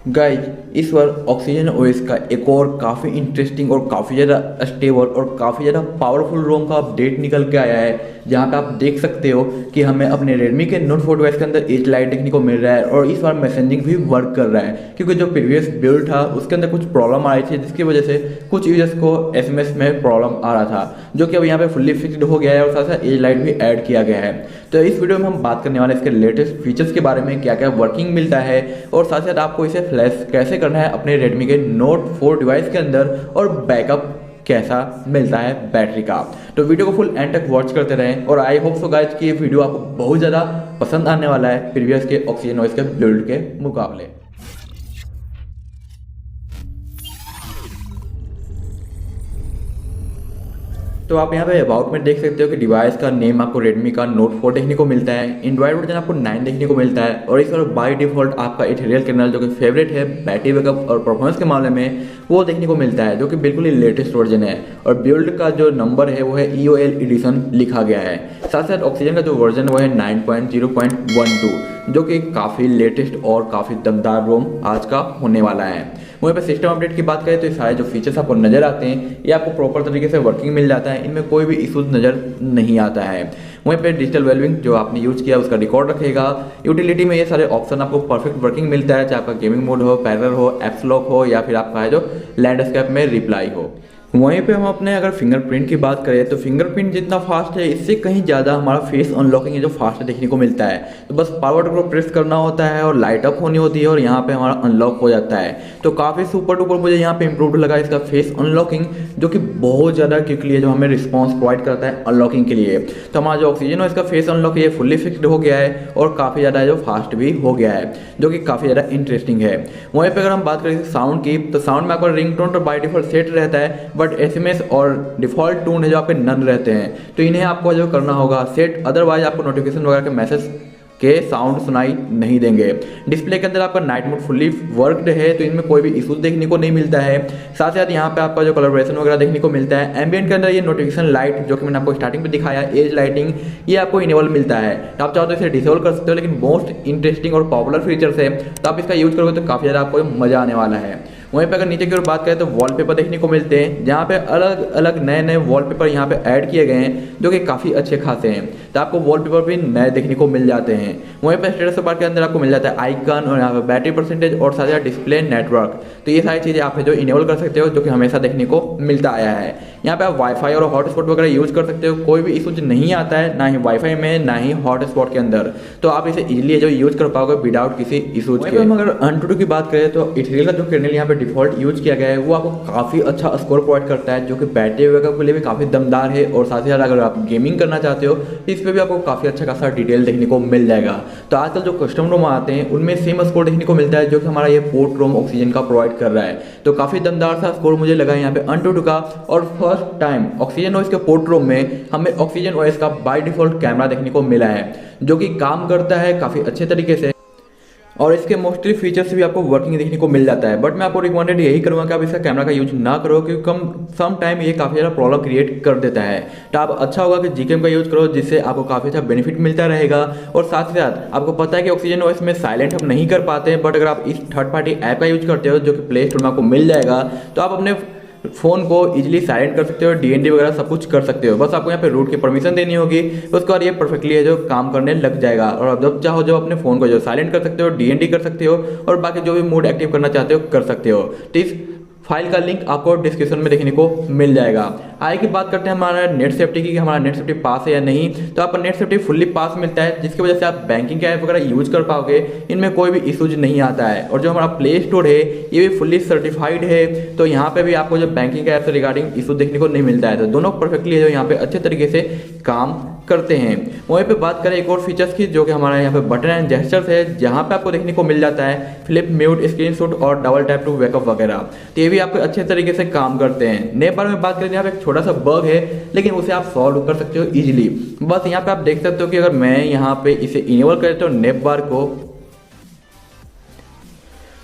Guys इस बार oxygen OS का एक और काफ़ी इंटरेस्टिंग और काफ़ी ज़्यादा स्टेबल और काफ़ी ज़्यादा पावरफुल रोम का अपडेट निकल के आया है, जहां पे आप देख सकते हो कि हमें अपने Redmi के Note 4 डिवाइस के अंदर एज लाइट देखने को मिल रहा है और इस बार मैसेजिंग भी वर्क कर रहा है, क्योंकि जो प्रीवियस बिल्ड था उसके अंदर कुछ प्रॉब्लम आ रही थी जिसकी वजह से कुछ यूजर्स को SMS में प्रॉब्लम आ रहा था, जो कि अब यहाँ पे फुल्ली फिक्स्ड हो गया है और साथ साथ एज लाइट भी ऐड किया गया है। तो इस वीडियो में हम बात करने वाले इसके लेटेस्ट फीचर्स के बारे में, क्या क्या वर्किंग मिलता है और साथ साथ आपको इसे फ्लैश कैसे करना है अपने Redmi के Note 4 डिवाइस के अंदर और बैकअप कैसा मिलता है बैटरी का। तो वीडियो को फुल एंड तक वॉच करते रहें और आई होप सो गाइस कि ये वीडियो आपको बहुत ज़्यादा पसंद आने वाला है प्रीवियस के ऑक्सीजन ओएस के बिल्ड के मुकाबले। तो आप यहाँ पे अबाउट में देख सकते हो कि डिवाइस का नेम आपको Redmi का Note 4 देखने को मिलता है, एंड्रॉइड वर्जन आपको 9 देखने को मिलता है और इस बार बाय डिफॉल्ट आपका इथेरियल कर्नल जो कि फेवरेट है बैटरी बैकअप और परफॉर्मेंस के मामले में वो देखने को मिलता है, जो कि बिल्कुल ही लेटेस्ट वर्जन है और बिल्ड का जो नंबर है वो है EOL एडिशन लिखा गया है। साथ साथ ऑक्सीजन का जो वर्जन वो है 9.0.12 जो कि काफ़ी लेटेस्ट और काफ़ी दमदार रोम आज का होने वाला है। वहीं पर सिस्टम अपडेट की बात करें तो सारे जो फीचर्स आपको नज़र आते हैं ये आपको प्रॉपर तरीके से वर्किंग मिल जाता है, इनमें कोई भी इशूज नज़र नहीं आता है। वहीं पे डिजिटल वेलबिंग जो आपने यूज किया उसका रिकॉर्ड रखेगा। यूटिलिटी में ये सारे ऑप्शन आपको परफेक्ट वर्किंग मिलता है, चाहे आपका गेमिंग मोड हो, पैरेलल हो, एप्स लॉक हो या फिर आपका है जो लैंडस्केप में रिप्लाई हो। वहीं पे हम अपने अगर फिंगरप्रिंट की बात करें तो फिंगरप्रिंट जितना फास्ट है इससे कहीं ज़्यादा हमारा फेस अनलॉकिंग है जो फास्ट देखने को मिलता है। तो बस पावर को प्रेस करना होता है और लाइट अप होनी होती है और यहाँ पे हमारा अनलॉक हो जाता है। तो काफ़ी सुपर डुपर मुझे यहाँ पे इम्प्रूव लगा इसका फेस अनलॉकिंग, जो कि बहुत ज़्यादा क्विकली है जो हमें रिस्पॉन्स प्रोवाइड करता है अनलॉकिंग के लिए। तो हमारा जो ऑक्सीजन है इसका फेस अनलॉक ये फुल्ली फिक्स्ड हो गया है और काफ़ी ज़्यादा जो फास्ट भी हो गया है, जो कि काफ़ी ज़्यादा इंटरेस्टिंग है। वहीं पर अगर हम बात करें साउंड की तो साउंड में आपका रिंगटोन तो बाय डिफॉल्ट सेट रहता है, बट SMS और डिफॉल्ट टून है जो आपके नन रहते हैं, तो इन्हें आपको जो करना होगा सेट, अदरवाइज आपको नोटिफिकेशन वगैरह के मैसेज के साउंड सुनाई नहीं देंगे। डिस्प्ले के अंदर आपका नाइट मोड फुल्ली वर्कड है तो इनमें कोई भी इशू देखने को नहीं मिलता है। साथ साथ यहाँ पे आपका जो कलरब्रेशन वगैरह देखने को मिलता है। एम्बियंट के अंदर ये नोटिफिकेशन लाइट जो कि मैंने आपको स्टार्टिंग पे दिखाया एज लाइटिंग ये आपको इनेबल मिलता है, तो आप चाहो तो इसे डिसेबल कर सकते हो, लेकिन मोस्ट इंटरेस्टिंग और पॉपुलर फीचर्स है तो आप इसका यूज करोगे तो काफ़ी ज़्यादा आपको मजा आने वाला है। वहीं पे अगर नीचे की ओर बात करें तो वॉलपेपर देखने को मिलते हैं, जहाँ पे अलग अलग नए नए वॉलपेपर यहाँ पे ऐड किए गए हैं जो कि काफ़ी अच्छे खासे हैं, तो आपको वॉलपेपर भी नए देखने को मिल जाते हैं। वहीं पे स्टेटस बार के अंदर आपको मिल जाता है आइकन और यहाँ पे बैटरी परसेंटेज और साथ साथ डिस्प्ले नेटवर्क, तो ये सारी चीज़ें आप जो इनेबल कर सकते हो जो कि हमेशा देखने को मिलता आया है। यहाँ पे आप वाईफाई और हॉटस्पॉट वगैरह यूज कर सकते हो, कोई भी इशू नहीं आता है ना ही वाईफाई में ना ही हॉटस्पॉट के अंदर, तो आप इसे इजीली जो यूज कर पाओगे विदाउट किसी इशूज के। अगर Antutu की बात करें तो इथेरियल का जो कर्नेल यहाँ पे डिफॉल्ट यूज किया गया है वो आपको काफ़ी अच्छा स्कोर प्रोवाइड करता है, जो कि बैटरी बैकअप के लिए भी काफ़ी दमदार है और साथ ही साथ अगर आप गेमिंग करना चाहते हो तो इस पर भी आपको काफ़ी अच्छा खासा डिटेल देखने को मिल जाएगा। तो आजकल जो कस्टम रोम आते हैं उनमें सेम स्कोर देखने को मिलता है जो कि हमारा ये पोर्ट रोम ऑक्सीजन का प्रोवाइड कर रहा है, तो काफ़ी दमदार सा स्कोर मुझे लगा यहाँ पे Antutu का। और फर्स्ट टाइम ऑक्सीजन ओएस के पोर्ट रोम में हमें ऑक्सीजन ओएस का बाय डिफॉल्ट कैमरा देखने को मिला है जो कि काम करता है काफ़ी अच्छे तरीके से और इसके मोस्टली फीचर्स भी आपको वर्किंग देखने को मिल जाता है। बट मैं आपको रिकमेंडेड यही करूँगा कि आप इसका कैमरा का यूज ना करो, क्योंकि कम सम टाइम ये काफ़ी ज़्यादा प्रॉब्लम क्रिएट कर देता है। तो आप अच्छा होगा कि Gcam का यूज करो, जिससे आपको काफ़ी अच्छा बेनिफिट मिलता रहेगा। और साथ ही साथ आपको पता है कि ऑक्सीजन ओएस में साइलेंट हम नहीं कर पाते हैं, बट अगर आप इस थर्ड पार्टी ऐप का यूज करते हो जो कि प्ले स्टोर में आपको मिल जाएगा, तो आप अपने फ़ोन को इजीली साइलेंट कर सकते हो, DND वगैरह सब कुछ कर सकते हो। बस आपको यहाँ पे रूट की परमिशन देनी होगी, उसके बाद ये परफेक्टली है जो काम करने लग जाएगा और आप जब चाहो जो अपने फ़ोन को जो साइलेंट कर सकते हो, DND कर सकते हो और बाकी जो भी मोड एक्टिव करना चाहते हो कर सकते हो। तो इस फाइल का लिंक आपको डिस्क्रिप्शन में देखने को मिल जाएगा। आगे की बात करते हैं हमारा नेट सेफ्टी की, कि हमारा नेट सेफ्टी पास है या नहीं। तो आपका नेट सेफ्टी फुल्ली पास मिलता है, जिसकी वजह से आप बैंकिंग के ऐप वगैरह यूज कर पाओगे, इनमें कोई भी इशूज नहीं आता है। और जो हमारा प्ले स्टोर है ये भी फुल्ली सर्टिफाइड है, तो यहाँ पे भी आपको जो बैंकिंग के ऐप से रिगार्डिंग इशू देखने को नहीं मिलता है। तो दोनों परफेक्टली जो यहाँ पे अच्छे तरीके से काम करते हैं। वहीं पे बात करें एक और फीचर्स की जो कि हमारा यहाँ पे बटन एंड जेस्चर्स है, जहाँ पे आपको देखने को मिल जाता है फ्लिप, म्यूट, स्क्रीनशॉट और डबल टैप टू बैकअप वगैरह, तो ये भी आपको अच्छे तरीके से काम करते हैं। नेपाल में बात करें यहाँ पे एक छोटा सा बग है, लेकिन उसे आप सॉल्व कर सकते हो इजीली। बस यहाँ पे आप देख सकते हो कि अगर मैं यहाँ पे इसे इनेबल कर देता हूँ नेप बार को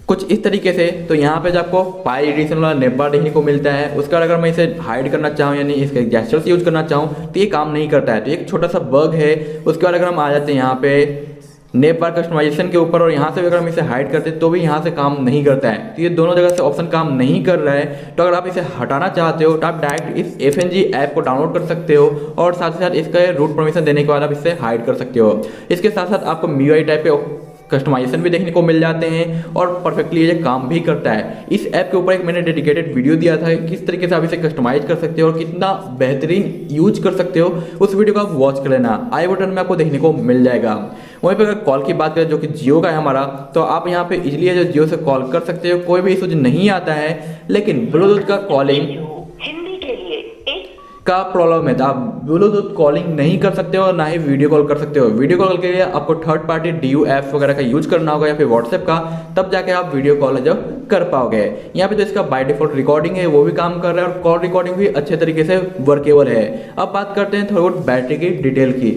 कुछ इस तरीके से, तो यहाँ पे जो आपको पाई एडिशन वाला नेप बार देखने को मिलता है, उसका अगर मैं इसे हाइड करना चाहूँ यानी इसके जेस्चर्स यूज करना चाहूँ तो ये काम नहीं करता है, तो एक छोटा सा बग है। उसके बाद अगर हम आ जाते हैं यहाँ पे नेप बार कस्टमाइजेशन के ऊपर, और यहाँ से भी अगर हम इसे हाइड करते हैं तो भी यहाँ से काम नहीं करता है। तो ये दोनों जगह से ऑप्शन काम नहीं कर रहा है। तो अगर आप इसे हटाना चाहते हो तो आप डायरेक्ट इस FNG ऐप को डाउनलोड कर सकते हो और साथ ही साथ इसका रूट परमिशन देने के बाद आप इसे हाइड कर सकते हो। इसके साथ साथ आपको MIUI टाइप के कस्टमाइजेशन भी देखने को मिल जाते हैं और परफेक्टली ये काम भी करता है। इस ऐप के ऊपर एक मैंने डेडिकेटेड वीडियो दिया था किस तरीके से आप इसे कस्टमाइज कर सकते हो और कितना बेहतरीन यूज कर सकते हो। उस वीडियो को आप वॉच कर लेना, आई बटन में आपको देखने को मिल जाएगा। वहीं पर अगर कॉल की बात करें जो कि जियो का है हमारा, तो आप यहाँ पे इजिली जो जियो से कॉल कर सकते हो, कोई भी इशू नहीं आता है। लेकिन ब्लूटूथ का कॉलिंग का प्रॉब्लम है, तो आप ब्लूटूथ कॉलिंग नहीं कर सकते हो और ना ही वीडियो कॉल कर सकते हो। वीडियो कॉल के लिए आपको थर्ड पार्टी DU ऐप्स वगैरह का यूज करना होगा या फिर व्हाट्सएप का, तब जाके आप वीडियो कॉल जो कर पाओगे। यहाँ पे तो इसका बाय डिफॉल्ट रिकॉर्डिंग है वो भी काम कर रहा है और कॉल रिकॉर्डिंग भी अच्छे तरीके से वर्केबल है। अब बात करते हैं थोड़ी बहुत बैटरी की डिटेल की।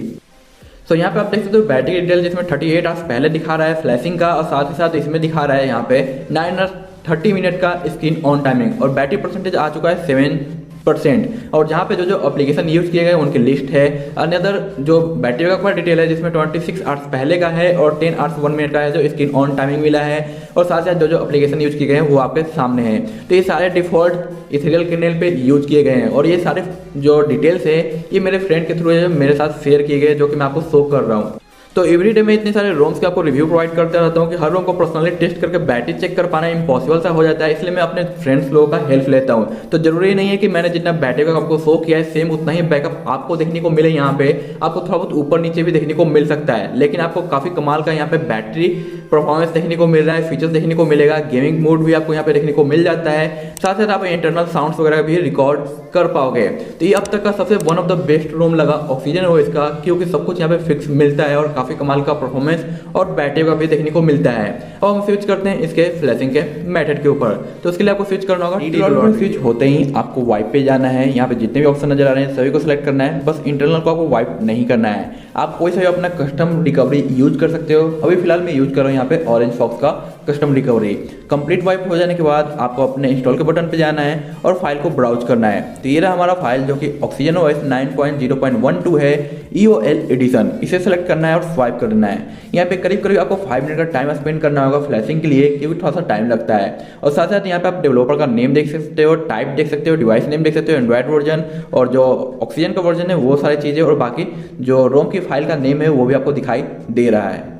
तो यहाँ पे आप देख सकते हो बैटरी डिटेल जिसमें 38 आवर्स पहले दिखा रहा है फ्लैशिंग का, और साथ ही साथ इसमें दिखा रहा है यहाँ पे 9 आवर्स 30 मिनट का स्क्रीन ऑन टाइमिंग, और बैटरी परसेंटेज आ चुका है 7%। और जहाँ पे जो जो एप्लीकेशन यूज किए गए उनकी लिस्ट है। अनदर जो बैटरी का डिटेल है जिसमें 26 आवर्स पहले का है और 10 आवर्स 1 मिनट का है जो स्क्रीन ऑन टाइमिंग मिला है, और साथ साथ जो जो एप्लीकेशन यूज किए गए हैं वो आपके सामने हैं। तो ये सारे डिफॉल्ट इथेरियल कर्नेल पे यूज किए गए हैं, और ये सारे जो डिटेल्स है ये मेरे फ्रेंड के थ्रू मेरे साथ शेयर किए गए जो कि मैं आपको शो कर रहा हूँ। तो एवरीडे में इतने सारे रोम्स के आपको रिव्यू प्रोवाइड करते रहता हूँ कि हर रोम को पर्सनली टेस्ट करके बैटरी चेक कर पाना इम्पॉसिबल सा हो जाता है, इसलिए मैं अपने फ्रेंड्स लोगों का हेल्प लेता हूँ। तो जरूरी नहीं है कि मैंने जितना बैटरी का आपको शो किया है सेम उतना ही बैकअप आपको देखने को मिले। यहाँ पे आपको थोड़ा बहुत ऊपर नीचे भी देखने को मिल सकता है, लेकिन आपको काफ़ी कमाल का यहाँ पे बैटरी परफॉर्मेंस देखने को मिल रहा है, फीचर्स देखने को मिलेगा, गेमिंग मोड भी आपको यहाँ पे देखने को मिल जाता है, साथ साथ आप इंटरनल साउंड्स वगैरह भी रिकॉर्ड कर पाओगे। तो ये अब तक का सबसे वन ऑफ द बेस्ट रोम लगा ऑक्सीजन OS का, क्योंकि सब कुछ यहाँ पे फिक्स मिलता है और काफ़ी कमाल का परफॉर्मेंस और बैटरी का भी देखने को मिलता है। अब हम स्विच करते हैं इसके फ्लैशिंग के मेथड के ऊपर। तो उसके लिए आपको स्विच करना होगा। स्विच होते ही आपको वाइप पे जाना है, यहाँ पे जितने भी ऑप्शन नजर आ रहे हैं सभी को सिलेक्ट करना है, बस इंटरनल को आपको वाइप नहीं करना है। आप कोई सा भी अपना कस्टम रिकवरी यूज कर सकते हो। अभी फिलहाल मैं यूज कर रहा हूँ यहाँ पे ऑरेंज फॉक्स का कस्टम रिकवरी। कंप्लीट वाइप हो जाने के बाद आपको अपने इंस्टॉल के बटन पे जाना है और फाइल को ब्राउज करना है। तो ये रहा हमारा फाइल जो कि ऑक्सीजन OS 9.0.12 है EOL एडिशन। इसे सेलेक्ट करना है और स्वाइप कर देना है। यहाँ पे करीब करीब आपको 5 मिनट का टाइम स्पेंड करना होगा फ्लैशिंग के लिए, क्योंकि थोड़ा सा टाइम लगता है। और साथ साथ यहाँ पे आप डेवलपर का नेम देख सकते हो, टाइप देख सकते हो, डिवाइस नेम देख सकते हो, एंड्रॉइड वर्जन और जो ऑक्सीजन का वर्जन है वो सारी चीज़ें, और बाकी जो रोम की फाइल का नेम है वो भी आपको दिखाई दे रहा है।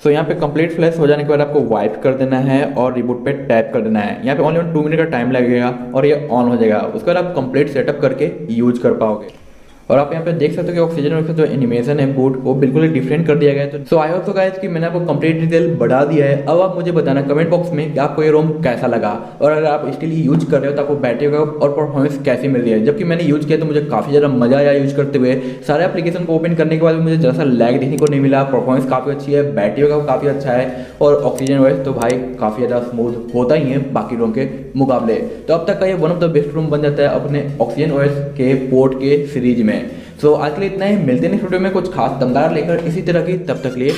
सो यहाँ पे कंप्लीट फ्लैश हो जाने के बाद आपको वाइप कर देना है और रिबूट पे टैप कर देना है। यहाँ पे ओनली 2 मिनट का टाइम लगेगा और ये ऑन हो जाएगा। उसके बाद आप कंप्लीट सेटअप करके यूज कर पाओगे। और आप यहाँ पे देख सकते हो कि ऑक्सीजन का जो एनिमेशन है बूट वो बिल्कुल ही डिफरेंट कर दिया गया है। तो सो आई होप सो गाइस कि मैंने आपको कंप्लीट डिटेल बढ़ा दिया है। अब आप मुझे बताना कमेंट बॉक्स में कि आपको ये रोम कैसा लगा, और अगर आप स्टिल ही यूज कर रहे हो तो आपको बैटरी का और परफॉर्मेंस कैसी मिल रही है। जबकि मैंने यूज किया तो मुझे काफ़ी ज़्यादा मजा आया यूज करते हुए। सारे एप्लीकेशन को ओपन करने के बाद मुझे जैसा लैग देखने को नहीं मिला, परफॉर्मेंस काफ़ी अच्छी है, बैटरी का काफ़ी अच्छा है, और ऑक्सीजन OS तो भाई काफ़ी ज़्यादा स्मूथ होता ही है बाकी रोम के मुकाबले। तो अब तक का ये वन ऑफ द बेस्ट रोम बन जाता है अपने ऑक्सीजन OS के पोर्ट के सीरीज में। सो आज के लिए इतना ही, मिलते हैं नेक्स्ट वीडियो में कुछ खास दमदार लेकर इसी तरह की। तब तक लिए